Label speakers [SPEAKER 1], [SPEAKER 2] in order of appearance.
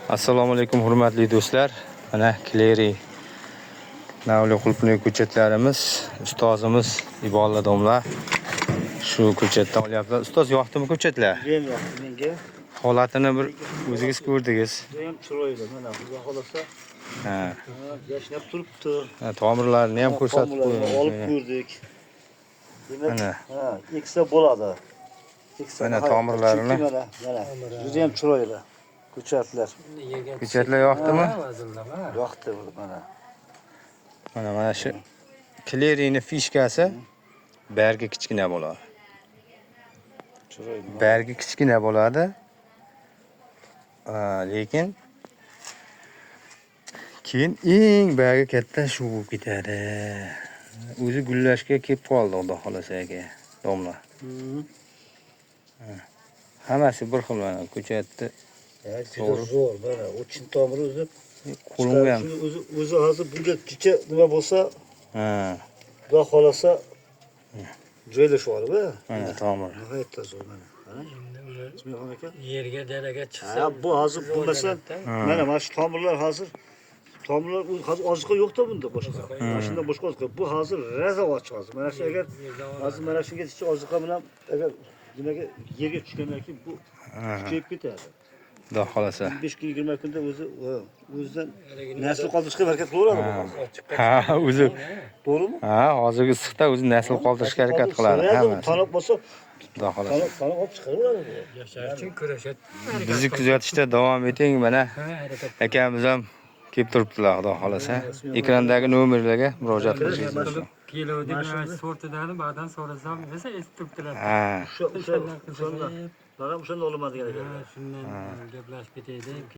[SPEAKER 1] Assalomu alaykum hurmatli do'stlar. Mana Clery navli qulpli ko'chatlarimiz, ustozimiz Ibolla domla shu ko'chatdan olyaptilar. Ustoz yoqdimi ko'chatlar?
[SPEAKER 2] Judayam yoqdi menga.
[SPEAKER 1] Holatini bir o'zingiz ko'rdingiz.
[SPEAKER 2] Judayam chiroyli mana xudo xolasa.
[SPEAKER 1] Ha.
[SPEAKER 2] Yashnab turibdi.
[SPEAKER 1] Tomirlarni ham ko'rsatib qo'ying.
[SPEAKER 2] Olib ko'rdik. Demak,
[SPEAKER 1] Mana.
[SPEAKER 2] eksa bo'ladi.
[SPEAKER 1] Mana tomirlarini.
[SPEAKER 2] Mana. Judayam chiroyli. Ko'chatlar.
[SPEAKER 1] Ko'chatlar yoqdimi?
[SPEAKER 2] Yoqdi mana.
[SPEAKER 1] Mana shu Clery'ning fishkasi bergi kichkina bo'ladi.
[SPEAKER 2] Chiroyli.
[SPEAKER 1] Bergi kichkina bo'ladi. Lekin keyin eng bergi katta shu bo'lib ketadi. O'zi gullashga kelib qoldi, xudo xolasa aka, domla. Hammasi bir xil mana ko'chatni.
[SPEAKER 2] Zo'r mana. O chin tomiri o'zi
[SPEAKER 1] Qo'limga ham.
[SPEAKER 2] O'zi hozir bunga kecha nima bo'lsa,
[SPEAKER 1] Ha,
[SPEAKER 2] xudo xolasa joylashib
[SPEAKER 1] mana tomir.
[SPEAKER 2] Nihoyatda zo'r mana. Ismixon aka.
[SPEAKER 3] Yerga dalaga chiqsa,
[SPEAKER 2] Bu hozir bo'lmasa, mana shu tomirlar hozir oziqa yo'qda bunda boshqa. Mana shundan boshqa oziqa. Bu hozir raza ochiq hozir. Mana shu agar hozir mana shunga oziqa bilan agar nimaga yerga tushgandan keyin bu kuchayib ketadi.
[SPEAKER 1] Xudo xolasa.
[SPEAKER 2] 15-20 kunda o'zidan nasl qoldirishga harakat qilaveradi.
[SPEAKER 1] Ha, o'zi.
[SPEAKER 2] To'g'rimi?
[SPEAKER 1] Ha, hozirgi issiqda o'zi nasl qoldirishga harakat qiladi hammasi.
[SPEAKER 2] Tanib bo'lsa,
[SPEAKER 1] Xudo xolasa.
[SPEAKER 2] tanib olib chiqaraveradi.
[SPEAKER 3] yashash uchun kurashadi.
[SPEAKER 1] Bizni kuzatishda davom eting. Mana akamiz ham kelib turibdilar, xudo xolasa. Ekrandagi nomerlarga murojaat qilishingiz mumkin.
[SPEAKER 3] Keluvdik, sortidan ba'dan so'rasam, desa esitibdilar.
[SPEAKER 1] Ha.
[SPEAKER 2] O'shanda olaman degan ekan.
[SPEAKER 3] Shundan gaplashib ketaylik.